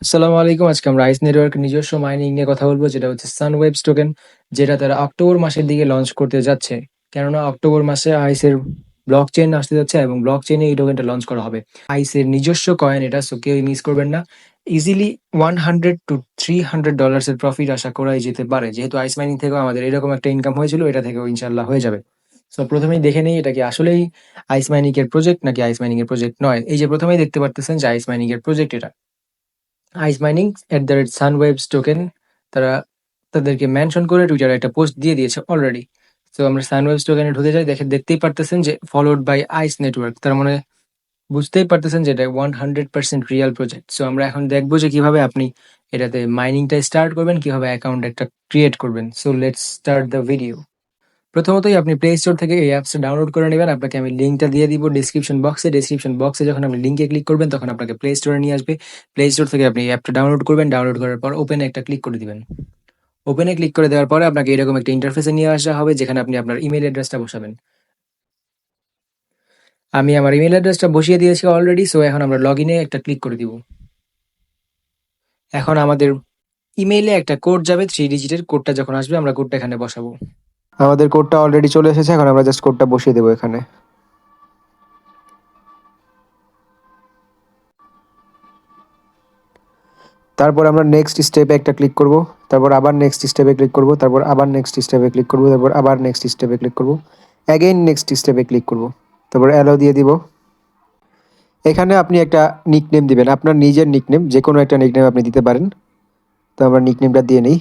আসসালামু আলাইকুম। আজকে আমরা আইস নেটওয়ার্কের নিজস্ব মাইনিং নিয়ে কথা বলব, যেটা হচ্ছে সানওয়েবস টোকেন, যেটা তারা অক্টোবর মাসের দিকে লঞ্চ করতে যাচ্ছে। কেননা অক্টোবর মাসে আইসের ব্লকচেইন আসতে যাচ্ছে এবং ব্লকচেইনে এই টোকেনটা লঞ্চ করা হবে। আইসের নিজস্ব কয়েন এটা, সো কেউই মিস করবেন না। ইজিলি 100 টু $300 এর প্রফিট আশা করাই যেতে পারে। যেহেতু আইস মাইনিং থেকেও আমাদের এরকম একটা ইনকাম হয়েছিল, এটা থেকেও ইনশাল্লাহ হয়ে যাবে। সো প্রথমেই দেখে নেই এটা কি আসলেই আইস মাইনিং এর প্রজেক্ট নাকি আইস মাইনিং এর প্রজেক্ট নয়। এই যে প্রথমেই দেখতে পারতেছেন যে আইস মাইনিং এর প্রজেক্ট এটা। আইস মাইনিং @sunwebs টোকেন তারা তাদেরকে মেনশন করে টুইটারে একটা পোস্ট দিয়ে দিয়েছে অলরেডি। তো আমরা সানওয়েবস টোকেনে ঢুকে যাই, দেখতেই পারতেছেন যে ফলোড বাই আইস নেটওয়ার্ক, তার মানে বুঝতেই পারতেছেন যে এটা 100% রিয়েল প্রজেক্ট। সো আমরা এখন দেখবো যে কিভাবে আপনি এটাতে মাইনিংটা স্টার্ট করবেন, কিভাবে অ্যাকাউন্ট একটা ক্রিয়েট করবেন। So let's start the video. প্রথমতই আপনি প্লে স্টোর থেকে এই অ্যাপসটা ডাউনলোড করে নেবেন। আপনাকে আমি লিঙ্কটা দিয়ে দিব ডিসক্রিপশন বক্সে। ডিসক্রিপশন বক্সে যখন আপনি লিঙ্কে ক্লিক করবেন, তখন আপনাকে প্লে স্টোরে নিয়ে আসবে। প্লে স্টোর থেকে আপনি অ্যাপটা ডাউনলোড করবেন। ডাউনলোড করার পর ওপেনে একটা ক্লিক করে দিবেন। ওপেনে ক্লিক করে দেওয়ার পরে আপনাকে এরকম একটা ইন্টারফেসে নিয়ে আসা হবে, যেখানে আপনি আপনার ইমেল অ্যাড্রেসটা বসাবেন। আমি আমার ইমেল অ্যাড্রেসটা বসিয়ে দিয়েছি অলরেডি। সো এখন আমরা লগ ইনে একটা ক্লিক করে দিব। এখন আমাদের ইমেইলে একটা কোড যাবে, 3 ডিজিটের কোডটা যখন আসবে আমরা কোডটা এখানে বসাবো। আমাদের কোডটা অলরেডি চলে এসেছে, এখন আমরা জাস্ট কোডটা বসিয়ে দেবো এখানে। তারপর আমরা নেক্সট স্টেপে একটা ক্লিক করব, তারপর আবার নেক্সট স্টেপে ক্লিক করব, তারপর আবার নেক্সট স্টেপে ক্লিক করব, তারপর আবার নেক্সট স্টেপে ক্লিক করব, অ্যাগেইন নেক্সট স্টেপে ক্লিক করব, তারপর অ্যালাউ দিয়ে দিব। এখানে আপনি একটা নিকনেম দিবেন, আপনার নিজের নিকনেম, যে কোনো একটা নিকনেম আপনি দিতে পারেন। তো আমরা নিকনেমটা দিয়ে নিই।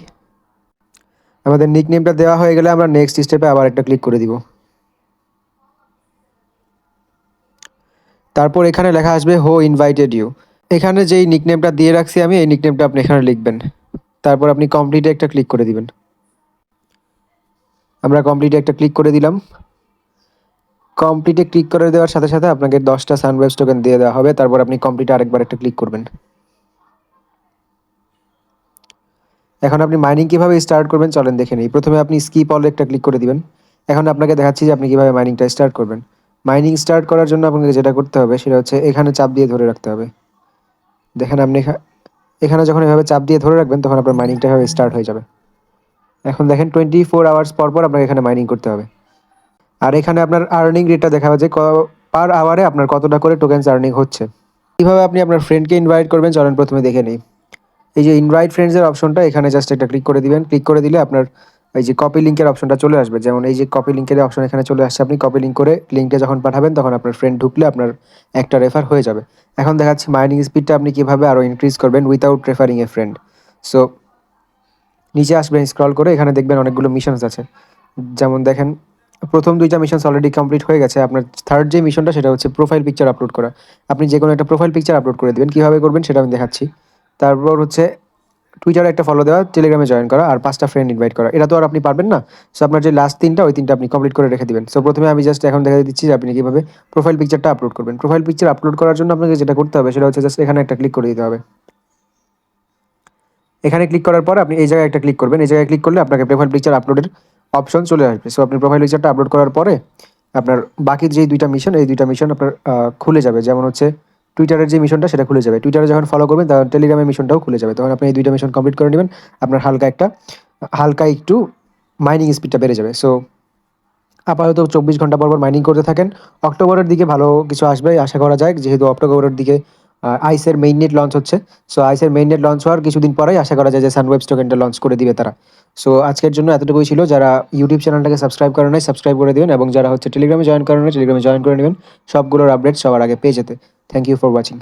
আমাদের নিকনেমটা দেওয়া হয়ে গেলে আমরা নেক্সট স্টেপে আবার একটা ক্লিক করে দিব। তারপর এখানে লেখা আসবে হো ইনভাইটেড ইউ। এখানে যেই নিকনেমটা দিয়ে রাখছি আমি, এই নিকনেমটা আপনি এখানে লিখবেন। তারপর আপনি কমপ্লিটে একটা ক্লিক করে দিবেন। আমরা কমপ্লিটে একটা ক্লিক করে দিলাম। কমপ্লিটে ক্লিক করে দেওয়ার সাথে সাথে আপনাকে 10টা সানওয়েবস টোকেন দিয়ে দেওয়া হবে। তারপর আপনি কমপ্লিটে আরেকবার একটা ক্লিক করবেন। এখন আপনি মাইনিং কীভাবে স্টার্ট করবেন চলেন দেখে নিই। প্রথমে আপনি স্কিপ অল একটা ক্লিক করে দিবেন। এখন আপনাকে দেখাচ্ছি যে আপনি কীভাবে মাইনিংটা স্টার্ট করবেন। মাইনিং স্টার্ট করার জন্য আপনাকে যেটা করতে হবে সেটা হচ্ছে এখানে চাপ দিয়ে ধরে রাখতে হবে। দেখেন আপনি এখানে যখন এভাবে চাপ দিয়ে ধরে রাখবেন, তখন আপনার মাইনিংটা এভাবে স্টার্ট হয়ে যাবে। এখন দেখেন 24 আওয়ার্স পর পর আপনাকে এখানে মাইনিং করতে হবে। আর এখানে আপনার আর্নিং রেটটা দেখাবে যে পার আওয়ারে আপনার কতটা করে টোকেনস আর্নিং হচ্ছে। কীভাবে আপনি আপনার ফ্রেন্ডকে ইনভাইট করবেন চলেন প্রথমে দেখে নিই। এই যে ইনভাইট ফ্রেন্ডসের অপশনটা, এখানে জাস্ট একটা ক্লিক করে দিবেন। ক্লিক করে দিলে আপনার এই যে কপি লিঙ্কের অপশনটা চলে আসবে। যেমন এই যে কপি লিঙ্কের অপশন এখানে চলে আসছে। আপনি কপি লিঙ্ক করে লিঙ্কটা যখন পাঠাবেন, তখন আপনার ফ্রেন্ড ঢুকলে আপনার একটা রেফার হয়ে যাবে। এখন দেখাচ্ছি মাইনিং স্পিডটা আপনি কীভাবে আরও ইনক্রিজ করবেন without referring a friend. So নিচে আসবেন, স্ক্রল করে এখানে দেখবেন অনেকগুলো মিশনস আছে। যেমন দেখেন প্রথম 2টা মিশনস অলরেডি কমপ্লিট হয়ে গেছে। আপনার থার্ড যে মিশনটা সেটা হচ্ছে প্রোফাইল পিকচার আপলোড করা। আপনি যে কোনো একটা প্রোফাইল পিকচার আপলোড করে দেবেন। কীভাবে করবেন সেটা আমি দেখাচ্ছি। তারপর হচ্ছে টুইটারে একটা ফলো দেওয়া, টেলিগ্রামে জয়েন করা, আর 5টা ফ্রেন্ড ইনভাইট করা। এটা তো আর আপনি পারবেন না। সো আপনার যে লাস্ট 3টা, ওই 3টা আপনি কমপ্লিট করে রেখে দিবেন। সো প্রথমে আমি জাস্ট এখন দেখা দিচ্ছি যে আপনি কীভাবে প্রোফাইল পিকচারটা আপলোড করবেন। প্রোফাইল পিকচার আপলোড করার জন্য আপনাকে যেটা করতে হবে সেটা হচ্ছে জাস্ট এখানে একটা ক্লিক করে দিতে হবে। এখানে ক্লিক করার পর আপনি এই জায়গায় একটা ক্লিক করবেন। এই জায়গায় ক্লিক করলে আপনাকে প্রোফাইল পিকচার আপলোডের অপশন চলে আসবে। সো আপনি প্রোফাইল পিকচারটা আপলোড করার পরে আপনার বাকি যেই 2টা মিশন, এই 2টা মিশন আপনার খুলে যাবে। যেমন হচ্ছে টুইটারের যে মিশনটা সেটা খুলে যাবে। টুইটারে যখন ফলো করবেন তখন টেলিগ্রামের মিশনটাও খুলে যাবে। তখন আপনি এই 2টা মিশন কমপ্লিট করে নেবেন। আপনার হালকা একটু মাইনিং স্পিডটা বেড়ে যাবে। সো আপাতত 24 ঘন্টা পর পর মাইনিং করতে থাকেন। অক্টোবরের দিকে ভালো কিছু আসবে আশা করা যায়, যেহেতু অক্টোবরের দিকে আইসের মেইন নেট লঞ্চ হচ্ছে। সো আইসের মেইন নেট লঞ্চ হওয়ার কিছুদিন পরেই আশা করা যায় যে সানওয়েবস টোকেনটা লঞ্চ করে দিবে তারা। সো আজকের জন্য এতটুকুই ছিল। যারা ইউটিউব চ্যানেলটাকে সাবস্ক্রাইব করে নাই, সাবস্ক্রাইব করে দিবেন, এবং যারা হচ্ছে টেলিগ্রামে জয়েন করে নাই, টেলিগ্রামে জয়েন করে নেবেন সবগুলোর আপডেট সবার আগে পেয়ে যেতে। Thank you for watching.